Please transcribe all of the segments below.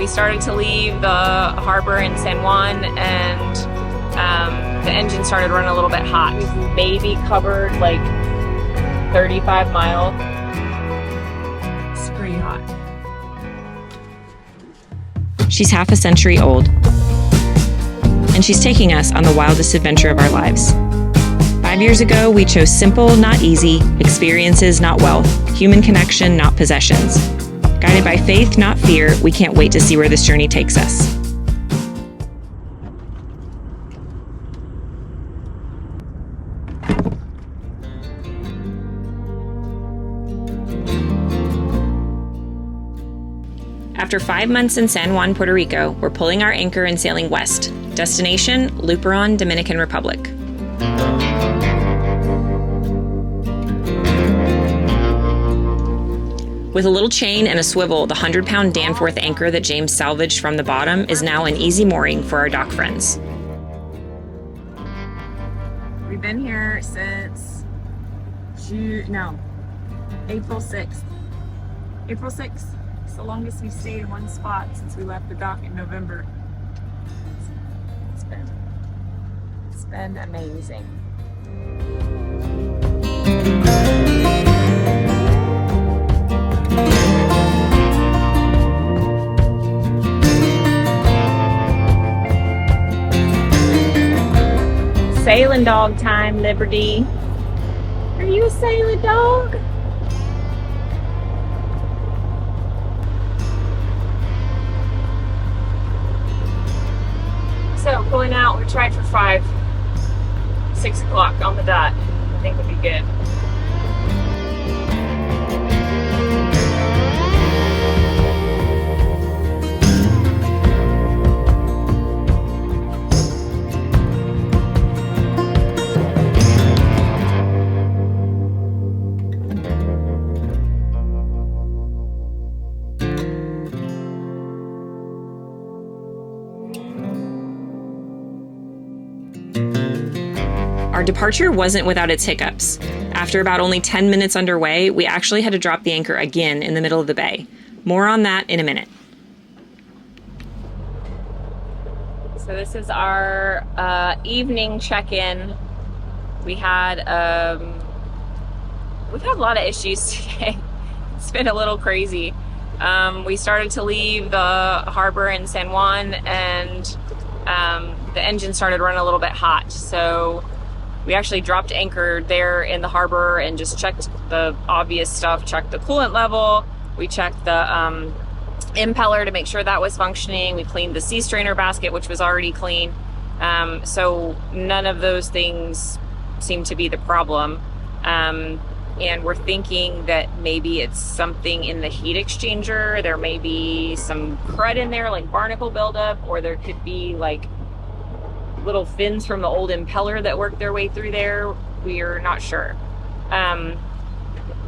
we started to leave the harbor in San Juan, and the engine started running a little bit hot. Maybe covered like 35 miles. It's pretty hot. She's half a century old, and she's taking us on the wildest adventure of our lives. 5 years ago, we chose simple, not easy, experiences, not wealth, human connection, not possessions. Guided by faith, not fear, we can't wait to see where this journey takes us. After 5 months in San Juan, Puerto Rico, we're pulling our anchor and sailing west. Destination, Luperon, Dominican Republic. With a little chain and a swivel, the 100-pound Danforth anchor that James salvaged from the bottom is now an easy mooring for our dock friends. We've been here since April 6th. April 6th. It's the longest we've stayed in one spot since we left the dock in November. It's been amazing. Sailing dog time, Liberty. Are you a sailing dog? So pulling out, we tried for 6 o'clock on the dot. I think would be good. Our departure wasn't without its hiccups. After about only 10 minutes underway, we actually had to drop the anchor again in the middle of the bay. More on that in a minute. So this is our evening check-in. We've had a lot of issues today. It's been a little crazy. We started to leave the harbor in San Juan, and the engine started running a little bit hot. So we actually dropped anchor there in the harbor and just checked the obvious stuff, checked the coolant level. We checked the impeller to make sure that was functioning. We cleaned the sea strainer basket, which was already clean. So none of those things seem to be the problem. And we're thinking that maybe it's something in the heat exchanger. There may be some crud in there, like barnacle buildup, or there could be like little fins from the old impeller that worked their way through there. We're not sure.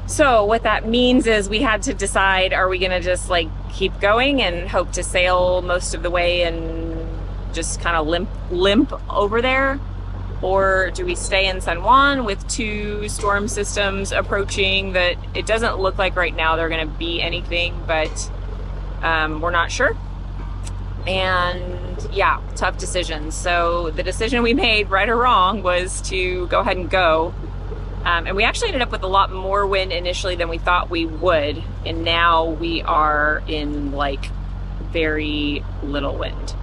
So what that means is we had to decide, are we gonna just like keep going and hope to sail most of the way and just kind of limp over there? Or do we stay in San Juan with 2 storm systems approaching that it doesn't look like right now they're gonna be anything, but we're not sure. And yeah, tough decisions. So the decision we made, right or wrong, was to go ahead and go. And we actually ended up with a lot more wind initially than we thought we would. And now we are in like very little wind.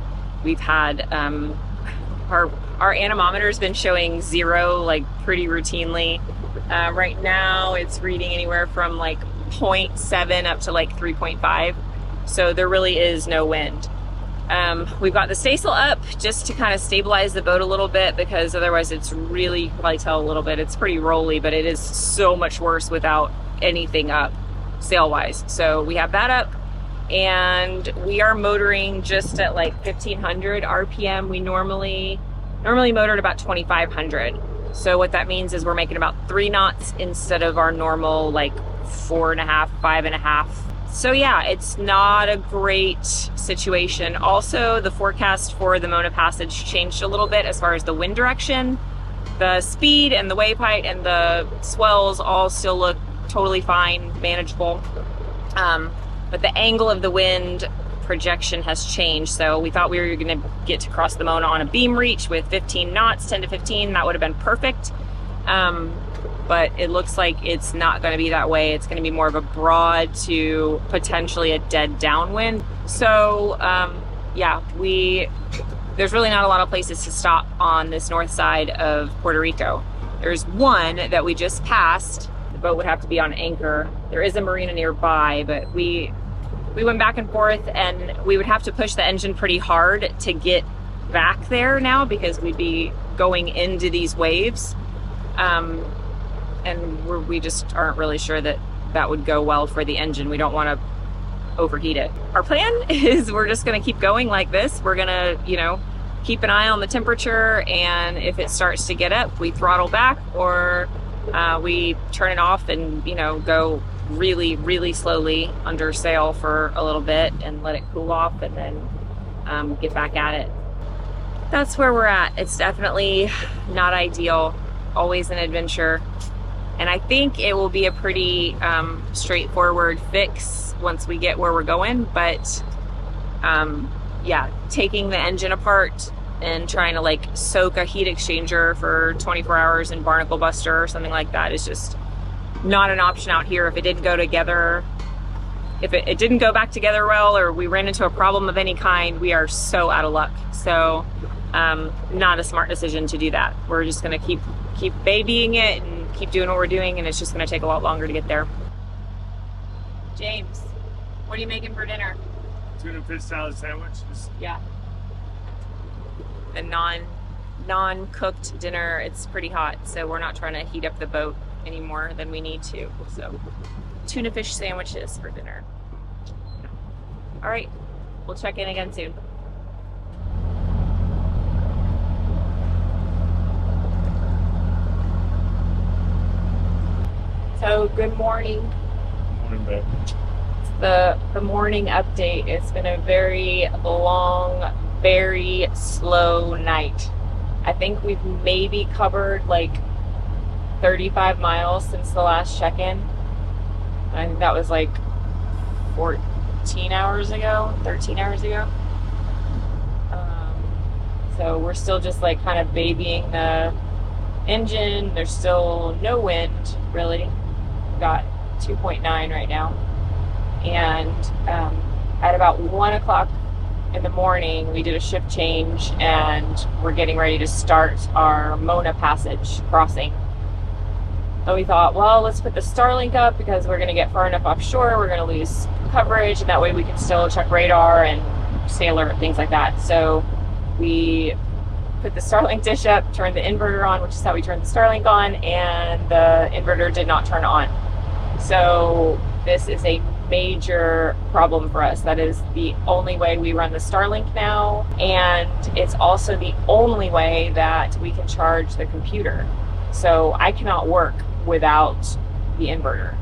We've had, our anemometer's been showing 0 like pretty routinely. Right now it's reading anywhere from like 0.7 up to like 3.5. So there really is no wind. We've got the staysail up just to kind of stabilize the boat a little bit, because otherwise it's really, you can probably tell a little bit, it's pretty rolly, but it is so much worse without anything up sail wise. So we have that up, and we are motoring just at like 1500 RPM. We normally motor at about 2500. So what that means is we're making about 3 knots instead of our normal like 4.5, 5.5. So yeah, it's not a great situation. Also, the forecast for the Mona Passage changed a little bit as far as the wind direction. The speed and the wave height and the swells all still look totally fine, manageable. But the angle of the wind projection has changed. So we thought we were going to get to cross the Mona on a beam reach with 15 knots, 10 to 15. That would have been perfect. But it looks like it's not going to be that way. It's going to be more of a broad to potentially a dead downwind. So yeah, there's really not a lot of places to stop on this north side of Puerto Rico. There's one that we just passed. The boat would have to be on anchor. There is a marina nearby, but we went back and forth, and we would have to push the engine pretty hard to get back there now because we'd be going into these waves. And we just aren't really sure that that would go well for the engine. We don't want to overheat it. Our plan is we're just going to keep going like this. We're going to, keep an eye on the temperature, and if it starts to get up, we throttle back, or we turn it off and, go really, really slowly under sail for a little bit and let it cool off, and then get back at it. That's where we're at. It's definitely not ideal. Always an adventure. And I think it will be a pretty straightforward fix once we get where we're going. But yeah, taking the engine apart and trying to soak a heat exchanger for 24 hours in Barnacle Buster or something like that is just not an option out here. If it didn't go together, if it didn't go back together well, or we ran into a problem of any kind, we are so out of luck. So not a smart decision to do that. We're just going to keep babying it and keep doing what we're doing, and it's just going to take a lot longer to get there. James, what are you making for dinner? Tuna fish salad sandwiches. Yeah. The non-cooked dinner. It's pretty hot, so we're not trying to heat up the boat any more than we need to. So tuna fish sandwiches for dinner. All right, we'll check in again soon. So good morning. Morning, babe. The morning update. It's been a very long, very slow night. I think we've maybe covered 35 miles since the last check-in. I think that was 14 hours ago, 13 hours ago. So we're still just kind of babying the engine. There's still no wind, really. We've got 2.9 right now. And at about 1 o'clock in the morning, we did a shift change, and we're getting ready to start our Mona Passage crossing. So we thought, well, let's put the Starlink up because we're going to get far enough offshore. We're going to lose coverage, and that way we can still check radar and stay alert, things like that. So we put the Starlink dish up, turned the inverter on, which is how we turned the Starlink on, and the inverter did not turn on. So this is a major problem for us. That is the only way we run the Starlink now, and it's also the only way that we can charge the computer. So I cannot work without the inverter,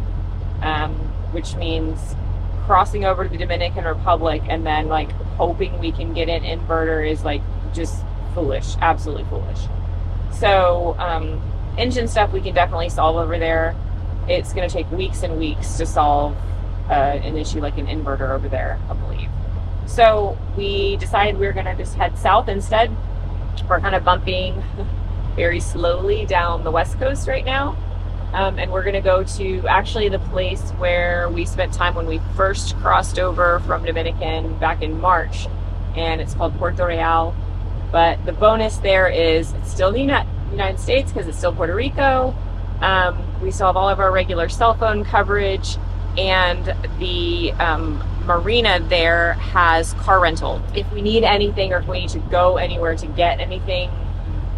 which means crossing over to the Dominican Republic and then hoping we can get an inverter is just foolish, absolutely foolish. So engine stuff we can definitely solve over there. It's going to take weeks and weeks to solve an issue like an inverter over there, I believe. So we decided we were going to just head south instead. We're kind of bumping very slowly down the west coast right now. And we're going to go to actually the place where we spent time when we first crossed over from Dominican back in March. And it's called Puerto Real. But the bonus there is it's still the United States because it's still Puerto Rico. We still have all of our regular cell phone coverage, and the marina there has car rental. If we need anything or if we need to go anywhere to get anything,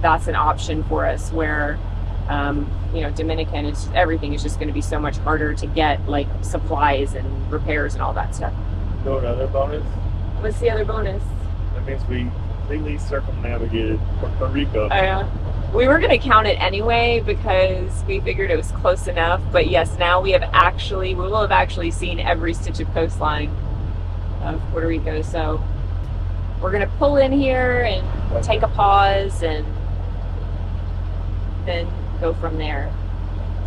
that's an option for us where, Dominican, everything is just going to be so much harder to get, supplies and repairs and all that stuff. Know another bonus? What's the other bonus? That means we completely circumnavigated Puerto Rico. We were going to count it anyway because we figured it was close enough. But yes, now we will have actually seen every stitch of coastline of Puerto Rico. So we're going to pull in here and take a pause and then go from there.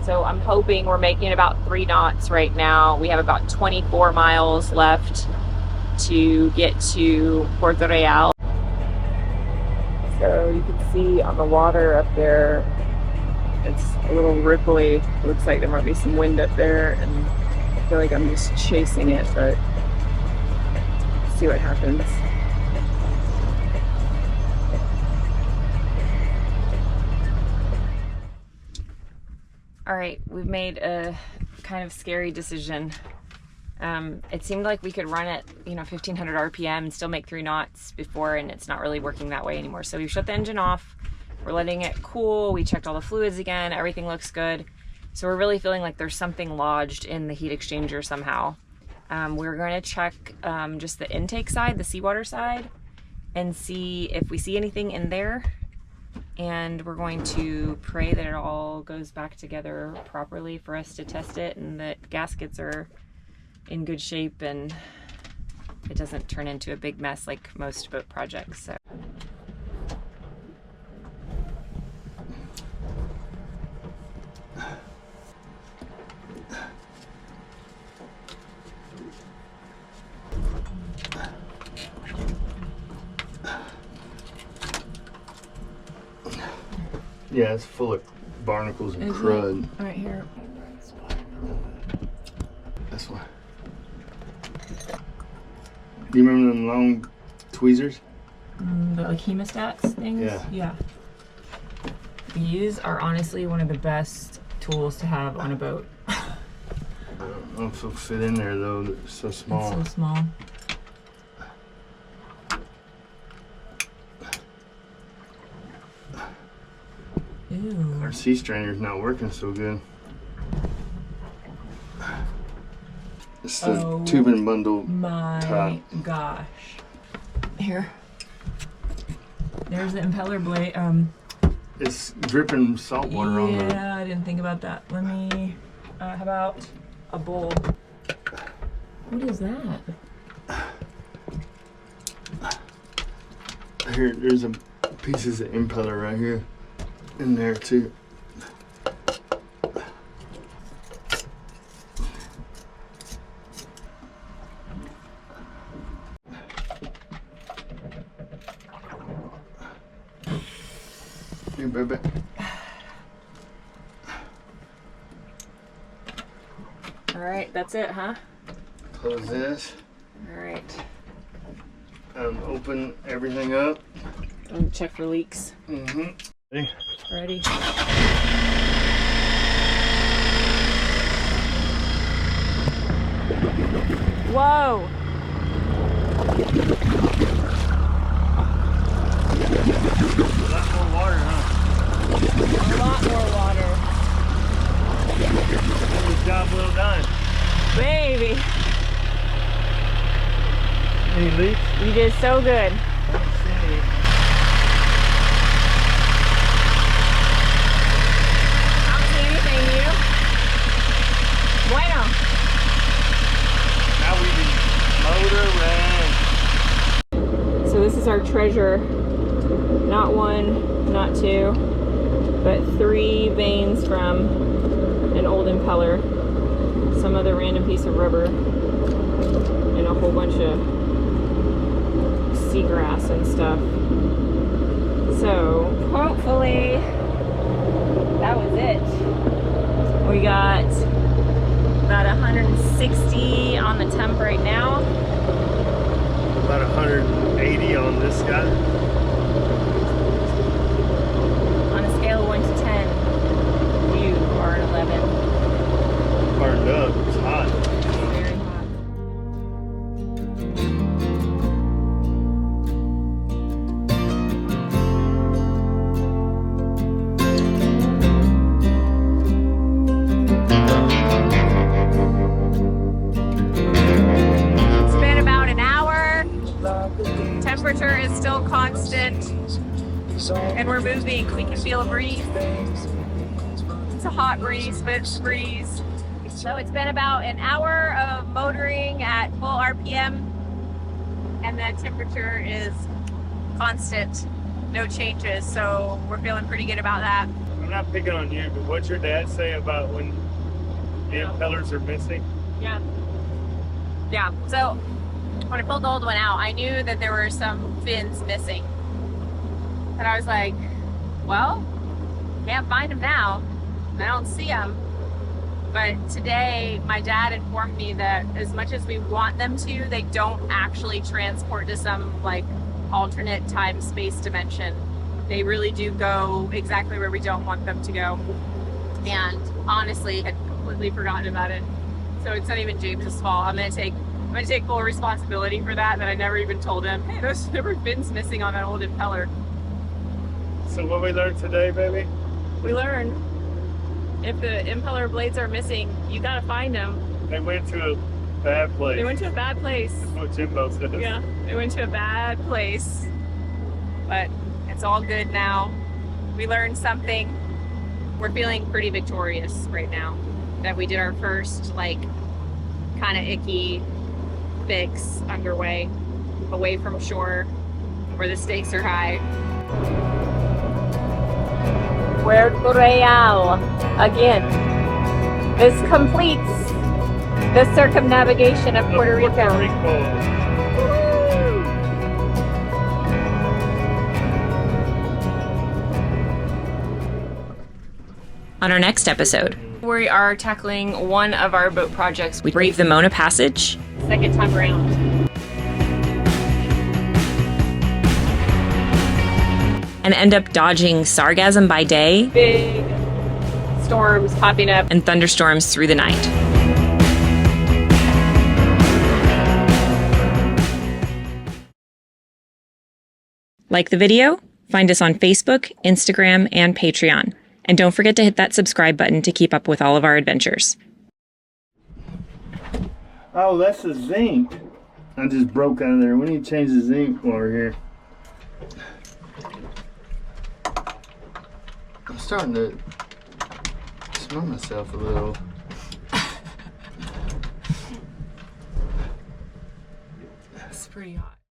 So I'm hoping we're making about 3 knots right now. We have about 24 miles left to get to Puerto Real. So you can see on the water up there, it's a little ripply. Looks like there might be some wind up there, and I feel like I'm just chasing it, but see what happens. All right, we've made a kind of scary decision. It seemed like we could run at 1500 RPM and still make 3 knots before, and it's not really working that way anymore. So we've shut the engine off. We're letting it cool. We checked all the fluids again. Everything looks good. So we're really feeling like there's something lodged in the heat exchanger somehow. We're going to check just the intake side, the seawater side, and see if we see anything in there. And we're going to pray that it all goes back together properly for us to test it, and that gaskets are in good shape and it doesn't turn into a big mess like most boat projects. So. Yeah, it's full of barnacles and crud. Right here. This one. Do you remember them long tweezers? The like hemostats things? Yeah. These are honestly one of the best tools to have on a boat. I don't know if they'll fit in there though. They're so small. It's so small. Ew. Our sea strainer's not working so good. It's the tubing bundle My gosh. Here. There's the impeller blade. It's dripping salt water on the... Yeah, I didn't think about that. Let me, how about a bowl? What is that? Here, there's a pieces of impeller right here. In there too. Here, baby. All right, that's it, huh? Close this. All right. Open everything up. Check for leaks. Mm-hmm. Ready? Whoa! A lot more water, huh? A lot more water. That was job well done. Baby! Any leaks? You did so good. Bueno. Now we can motor around. So this is our treasure. Not 1, not 2, but 3 vanes from an old impeller, some other random piece of rubber, and a whole bunch of seagrass and stuff. So hopefully that was it. We got about 160 on the temp right now. About 180 on this guy. On a scale of 1 to 10, you are an 11. Burned up. It's hot. Very hot. It's been about an hour. Temperature is still constant. And we're moving. We can feel a breeze. It's a hot breeze, but it's a breeze. So it's been about an hour of motoring at full RPM, and the temperature is constant, no changes. So we're feeling pretty good about that. I'm not picking on you, but what's your dad say about when the impellers are missing? Yeah. Yeah. So when I pulled the old one out, I knew that there were some fins missing. And I was like, well, can't find them now. I don't see them. But today, my dad informed me that as much as we want them to, they don't actually transport to some like alternate time space dimension. They really do go exactly where we don't want them to go. And honestly, had completely forgotten about it. So it's not even James's fault. I'm gonna take full responsibility for that I never even told him, hey, there were fins missing on that old impeller. So what we learned today, baby? We learned if the impeller blades are missing, you gotta find them. They went to a bad place. They went to a bad place. That's what Jimbo said. Yeah, they went to a bad place. But it's all good now. We learned something. We're feeling pretty victorious right now that we did our first like kind of icky fix underway, away from shore where the stakes are high. Puerto Real again. This completes the circumnavigation of Puerto Rico. On our next episode, We are tackling one of our boat projects. we brave the Mona Passage, Second time around. and end up dodging sargassum by day Big storms popping up. and thunderstorms through the night. Like the video? Find us on Facebook, Instagram, and Patreon. And don't forget to hit that subscribe button to keep up with all of our adventures. Oh, that's the zinc. I just broke out of there. We need to change the zinc while we're here. I'm starting to smell myself a little. It's pretty hot.